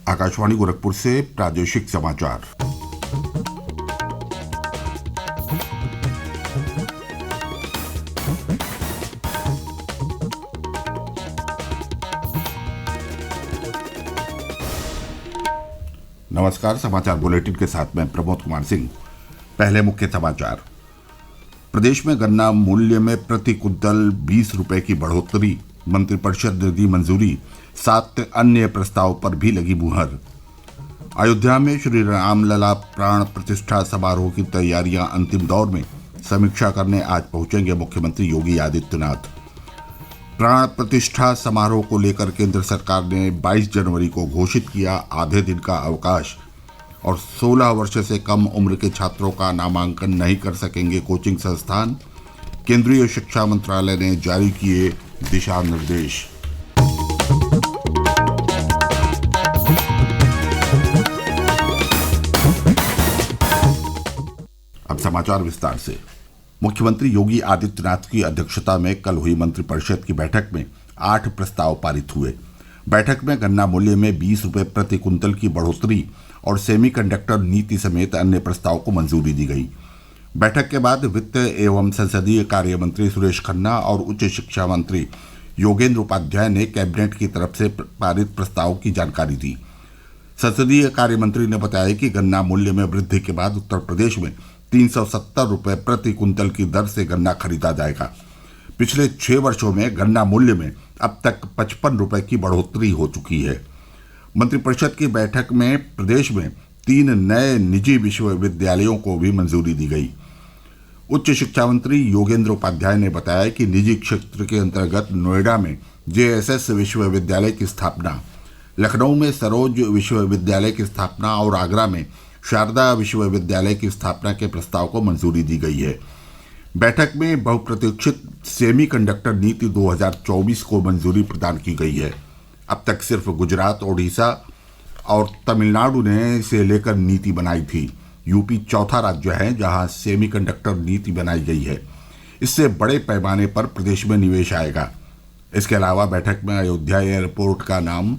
आकाशवाणी गोरखपुर से प्रादेशिक समाचार। नमस्कार। समाचार बुलेटिन के साथ मैं प्रमोद कुमार सिंह। पहले मुख्य समाचार। प्रदेश में गन्ना मूल्य में प्रति कुंतल 20 रुपये की बढ़ोतरी, मंत्रिपरिषद ने दी मंजूरी। 7 अन्य प्रस्ताव पर भी लगी मुहर। अयोध्या में श्री रामलला प्राण प्रतिष्ठा समारोह की तैयारियां अंतिम दौर में, समीक्षा करने आज पहुंचेंगे मुख्यमंत्री योगी आदित्यनाथ। प्राण प्रतिष्ठा समारोह को लेकर केंद्र सरकार ने 22 जनवरी को घोषित किया आधे दिन का अवकाश, और 16 वर्ष से कम उम्र के छात्रों का नामांकन नहीं कर सकेंगे कोचिंग संस्थान। केंद्रीय शिक्षा मंत्रालय ने जारी किए दिशा निर्देश। अब समाचार विस्तार से। मुख्यमंत्री योगी आदित्यनाथ की अध्यक्षता में कल हुई मंत्रिपरिषद की बैठक में 8 प्रस्ताव पारित हुए। बैठक में गन्ना मूल्य में 20 रुपये प्रति कुंतल की बढ़ोतरी और सेमीकंडक्टर नीति समेत अन्य प्रस्ताव को मंजूरी दी गई। बैठक के बाद वित्त एवं संसदीय कार्य मंत्री सुरेश खन्ना और उच्च शिक्षा मंत्री योगेंद्र उपाध्याय ने कैबिनेट की तरफ से पारित प्रस्ताव की जानकारी दी। संसदीय कार्य मंत्री ने बताया कि गन्ना मूल्य में वृद्धि के बाद उत्तर प्रदेश में 370 रुपये प्रति कुंतल की दर से गन्ना खरीदा जाएगा। पिछले 6 वर्षों में गन्ना मूल्य में अब तक 55 रुपये की बढ़ोतरी हो चुकी है। मंत्रिपरिषद की बैठक में प्रदेश में 3 नए निजी विश्वविद्यालयों को भी मंजूरी दी गई। उच्च शिक्षा मंत्री योगेंद्र उपाध्याय ने बताया कि निजी क्षेत्र के अंतर्गत नोएडा में JSS विश्वविद्यालय की स्थापना, लखनऊ में सरोज विश्वविद्यालय की स्थापना और आगरा में शारदा विश्वविद्यालय की स्थापना के प्रस्ताव को मंजूरी दी गई है। बैठक में बहुप्रतीक्षित सेमीकंडक्टर नीति 2024 को मंजूरी प्रदान की गई है। अब तक सिर्फ गुजरात, ओडिशा और तमिलनाडु ने इसे लेकर नीति बनाई थी। यूपी चौथा राज्य है जहां सेमीकंडक्टर नीति बनाई गई है। इससे बड़े पैमाने पर प्रदेश में निवेश आएगा। इसके अलावा बैठक में अयोध्या एयरपोर्ट का नाम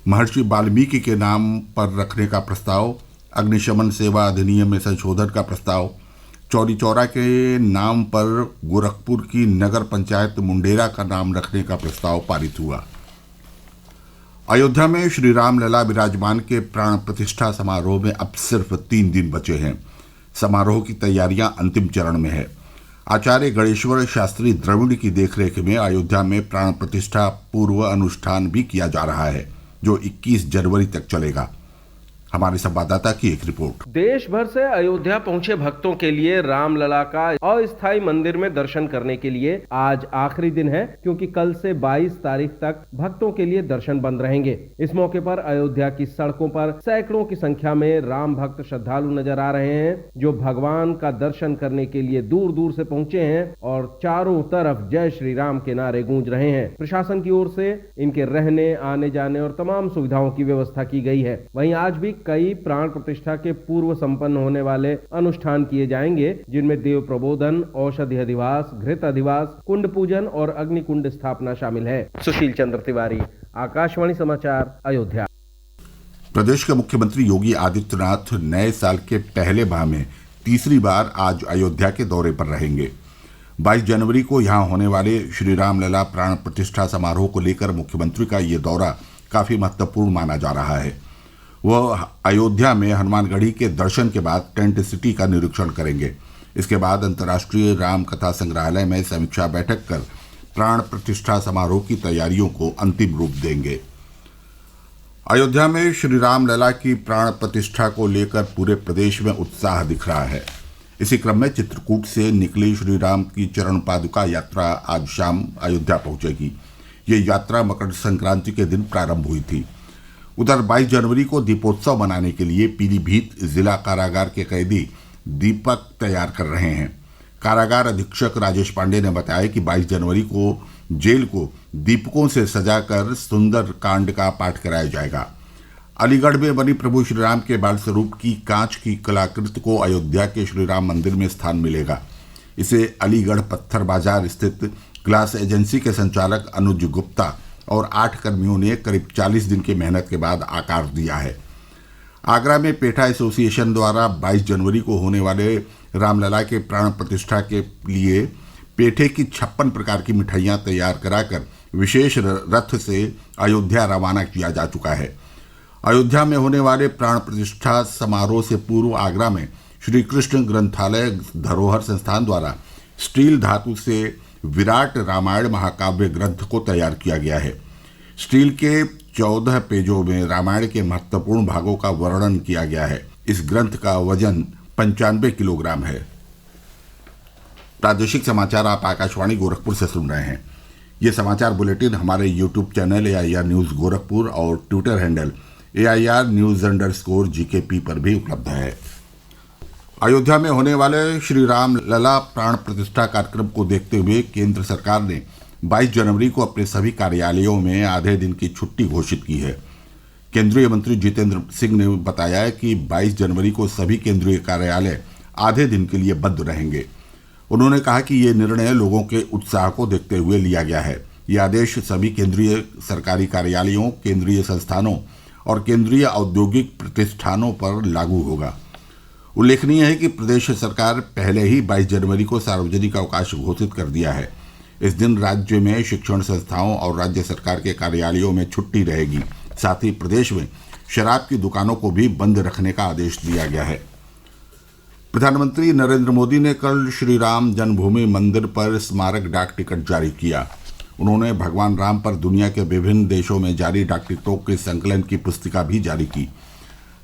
महर्षि वाल्मीकि के नाम पर रखने का प्रस्ताव, अग्निशमन सेवा अधिनियम में संशोधन का प्रस्ताव, चौरी चौरा के नाम पर गोरखपुर की नगर पंचायत मुंडेरा का नाम रखने का प्रस्ताव पारित हुआ। अयोध्या में श्री रामलला विराजमान के प्राण प्रतिष्ठा समारोह में अब सिर्फ 3 दिन बचे हैं। समारोह की तैयारियां अंतिम चरण में है। आचार्य गणेश्वर शास्त्री द्रविड़ की देखरेख में अयोध्या में प्राण प्रतिष्ठा पूर्व अनुष्ठान भी किया जा रहा है, जो 21 जनवरी तक चलेगा। हमारे संवाददाता की एक रिपोर्ट। देश भर से अयोध्या पहुंचे भक्तों के लिए रामलला का अस्थायी मंदिर में दर्शन करने के लिए आज आखिरी दिन है, क्योंकि कल से 22 तारीख तक भक्तों के लिए दर्शन बंद रहेंगे। इस मौके पर अयोध्या की सड़कों पर सैकड़ों की संख्या में राम भक्त श्रद्धालु नजर आ रहे हैं, जो भगवान का दर्शन करने के लिए दूर दूर से पहुंचे हैं और चारों तरफ जय श्री राम के नारे गूंज रहे हैं। प्रशासन की ओर से इनके रहने, आने जाने और तमाम सुविधाओं की व्यवस्था की गई है। वहीं आज भी कई प्राण प्रतिष्ठा के पूर्व संपन्न होने वाले अनुष्ठान किए जाएंगे, जिनमें देव प्रबोधन, औषधि अधिवास, घृत अधिवास, कुंड पूजन और अग्नि कुंड स्थापना शामिल है। सुशील चंद्र तिवारी, आकाशवाणी समाचार, अयोध्या। प्रदेश के मुख्यमंत्री योगी आदित्यनाथ नए साल के पहले माह में तीसरी बार आज अयोध्या के दौरे पर रहेंगे। 22 जनवरी को यहां होने वाले श्री रामलला प्राण प्रतिष्ठा समारोह को लेकर मुख्यमंत्री का ये दौरा काफी महत्वपूर्ण माना जा रहा है। वह अयोध्या में हनुमानगढ़ी के दर्शन के बाद टेंट सिटी का निरीक्षण करेंगे। इसके बाद अंतर्राष्ट्रीय राम कथा संग्रहालय में समीक्षा बैठक कर प्राण प्रतिष्ठा समारोह की तैयारियों को अंतिम रूप देंगे। अयोध्या में श्री रामलला की प्राण प्रतिष्ठा को लेकर पूरे प्रदेश में उत्साह दिख रहा है। इसी क्रम में चित्रकूट से निकली श्री राम की चरण पादुका यात्रा आज शाम अयोध्या पहुंचेगी। ये यात्रा मकर संक्रांति के दिन प्रारंभ हुई थी। उधर 22 जनवरी को दीपोत्सव मनाने के लिए पीलीभीत जिला कारागार के कैदी दीपक तैयार कर रहे हैं। कारागार अधीक्षक राजेश पांडे ने बताया कि 22 जनवरी को जेल को दीपकों से सजाकर सुंदर कांड का पाठ कराया जाएगा। अलीगढ़ में बनी प्रभु श्रीराम के बाल स्वरूप की कांच की कलाकृति को अयोध्या के श्रीराम मंदिर में स्थान मिलेगा। इसे अलीगढ़ पत्थर बाजार स्थित ग्लास एजेंसी के संचालक अनुज गुप्ता और 8 कर्मियों ने करीब 40 दिन की मेहनत के बाद आकार दिया है। आगरा में पेठा एसोसिएशन द्वारा 22 जनवरी को होने वाले रामलला के प्राण प्रतिष्ठा के लिए पेठे की 56 प्रकार की मिठाइयाँ तैयार कराकर विशेष रथ से अयोध्या रवाना किया जा चुका है। अयोध्या में होने वाले प्राण प्रतिष्ठा समारोह से पूर्व आगरा में श्री कृष्ण ग्रंथालय धरोहर संस्थान द्वारा स्टील धातु से विराट रामायण महाकाव्य ग्रंथ को तैयार किया गया है। स्टील के 14 पेजों में रामायण के महत्वपूर्ण भागों का वर्णन किया गया है। इस ग्रंथ का वजन 95 किलोग्राम है। प्रादेशिक समाचार आप आकाशवाणी गोरखपुर से सुन रहे हैं। ये समाचार बुलेटिन हमारे YouTube channel AIR news Gorakhpur और ट्विटर हैंडल AIR न्यूज़_GKP पर भी उपलब्ध है। अयोध्या में होने वाले श्री राम लला प्राण प्रतिष्ठा कार्यक्रम को देखते हुए केंद्र सरकार ने 22 जनवरी को अपने सभी कार्यालयों में आधे दिन की छुट्टी घोषित की है। केंद्रीय मंत्री जितेंद्र सिंह ने बताया कि 22 जनवरी को सभी केंद्रीय कार्यालय आधे दिन के लिए बंद रहेंगे। उन्होंने कहा कि ये निर्णय लोगों के उत्साह को देखते हुए लिया गया है। ये आदेश सभी केंद्रीय सरकारी कार्यालयों, केंद्रीय संस्थानों और केंद्रीय औद्योगिक प्रतिष्ठानों पर लागू होगा। उल्लेखनीय है कि प्रदेश सरकार पहले ही 22 जनवरी को सार्वजनिक अवकाश घोषित कर दिया है। इस दिन राज्य में शिक्षण संस्थाओं और राज्य सरकार के कार्यालयों में छुट्टी रहेगी। साथ ही प्रदेश में शराब की दुकानों को भी बंद रखने का आदेश दिया गया है। प्रधानमंत्री नरेंद्र मोदी ने कल श्री राम जन्मभूमि मंदिर पर स्मारक डाक टिकट जारी किया। उन्होंने भगवान राम पर दुनिया के विभिन्न देशों में जारी डाक टिकटों के संकलन की पुस्तिका भी जारी की।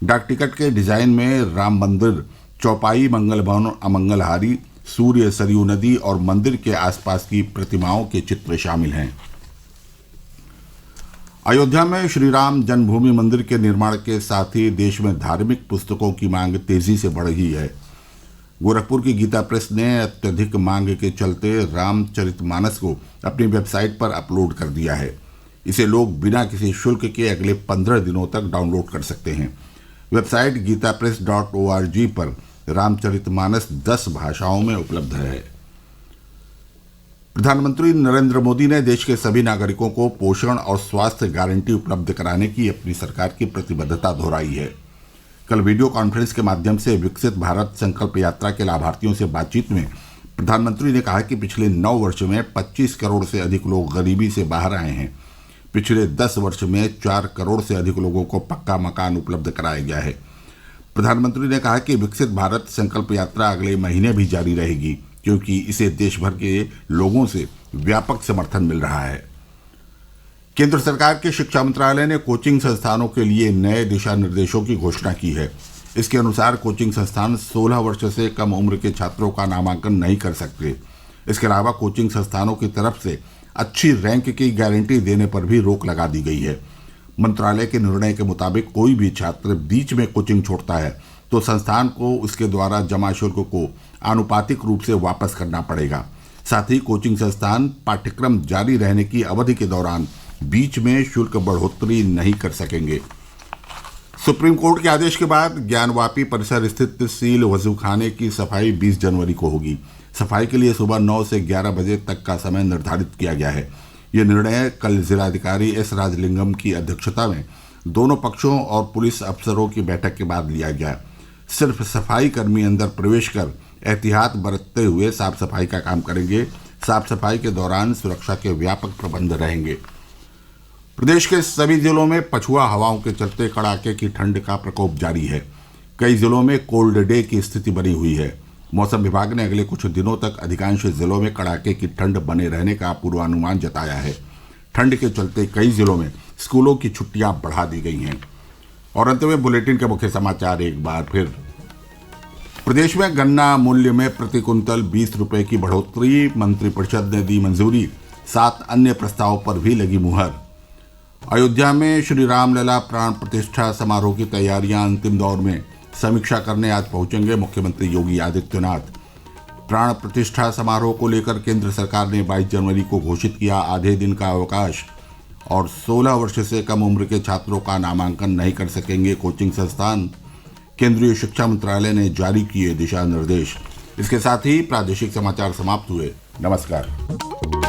डाक टिकट के डिजाइन में राम मंदिर, चौपाई, मंगल भवन, अमंगलहारी, सूर्य, सरयू नदी और मंदिर के आसपास की प्रतिमाओं के चित्र शामिल हैं। अयोध्या में श्री राम जन्मभूमि मंदिर के निर्माण के साथ ही देश में धार्मिक पुस्तकों की मांग तेजी से बढ़ रही है। गोरखपुर की गीता प्रेस ने अत्यधिक मांग के चलते रामचरितमानस को अपनी वेबसाइट पर अपलोड कर दिया है। इसे लोग बिना किसी शुल्क के अगले 15 दिनों तक डाउनलोड कर सकते हैं। वेबसाइट gitapress.org पर रामचरितमानस 10 भाषाओं में उपलब्ध है। प्रधानमंत्री नरेंद्र मोदी ने देश के सभी नागरिकों को पोषण और स्वास्थ्य गारंटी उपलब्ध कराने की अपनी सरकार की प्रतिबद्धता दोहराई है। कल वीडियो कॉन्फ्रेंस के माध्यम से विकसित भारत संकल्प यात्रा के लाभार्थियों से बातचीत में प्रधानमंत्री ने कहा कि पिछले 9 वर्ष में 25 करोड़ से अधिक लोग गरीबी से बाहर आए हैं। पिछले 10 वर्ष में 4 करोड़ से अधिक लोगों को पक्का मकान उपलब्ध कराया गया है। प्रधानमंत्री ने कहा कि विकसित भारत संकल्प यात्रा अगले महीने भी जारी रहेगी, क्योंकि इसे देश भर के लोगों से व्यापक समर्थन मिल रहा है। केंद्र सरकार के शिक्षा मंत्रालय ने कोचिंग संस्थानों के लिए नए दिशा निर्देशों की घोषणा की है। इसके अनुसार कोचिंग संस्थान 16 वर्ष से कम उम्र के छात्रों का नामांकन नहीं कर सकते। इसके अलावा कोचिंग संस्थानों की तरफ से अच्छी रैंक की गारंटी देने पर भी रोक लगा दी गई है। मंत्रालय के निर्णय के मुताबिक कोई भी छात्र बीच में कोचिंग छोड़ता है तो संस्थान को उसके द्वारा जमा शुल्क को आनुपातिक रूप से वापस करना पड़ेगा। साथ ही कोचिंग संस्थान पाठ्यक्रम जारी रहने की अवधि के दौरान बीच में शुल्क बढ़ोतरी नहीं कर सकेंगे। सुप्रीम कोर्ट के आदेश के बाद ज्ञानवापी परिसर स्थित सील वजूखाने की सफाई 20 जनवरी को होगी। सफाई के लिए सुबह 9 से 11 बजे तक का समय निर्धारित किया गया है। ये निर्णय कल जिलाधिकारी S राजलिंगम की अध्यक्षता में दोनों पक्षों और पुलिस अफसरों की बैठक के बाद लिया गया। सिर्फ सफाई कर्मी अंदर प्रवेश कर एहतियात बरतते हुए साफ सफाई का काम करेंगे। साफ सफाई के दौरान सुरक्षा के व्यापक प्रबंध रहेंगे। प्रदेश के सभी जिलों में पछुआ हवाओं के चलते कड़ाके की ठंड का प्रकोप जारी है। कई जिलों में कोल्ड डे की स्थिति बनी हुई है। मौसम विभाग ने अगले कुछ दिनों तक अधिकांश जिलों में कड़ाके की ठंड बने रहने का पूर्वानुमान जताया है। ठंड के चलते कई जिलों में स्कूलों की छुट्टियां बढ़ा दी गई हैं। और अंत में बुलेटिन के मुख्य समाचार एक बार फिर। प्रदेश में गन्ना मूल्य में प्रति कुंतल 20 रुपये की बढ़ोतरी, मंत्रिपरिषद ने दी मंजूरी। 7 अन्य प्रस्तावों पर भी लगी मुहर। अयोध्या में श्री रामलला प्राण प्रतिष्ठा समारोह की तैयारियां अंतिम दौर में। समीक्षा करने आज पहुंचेंगे मुख्यमंत्री योगी आदित्यनाथ। प्राण प्रतिष्ठा समारोह को लेकर केंद्र सरकार ने 22 जनवरी को घोषित किया आधे दिन का अवकाश। और 16 वर्ष से कम उम्र के छात्रों का नामांकन नहीं कर सकेंगे कोचिंग संस्थान। केंद्रीय शिक्षा मंत्रालय ने जारी किए दिशा निर्देश। इसके साथ ही प्रादेशिक समाचार समाप्त हुए। नमस्कार।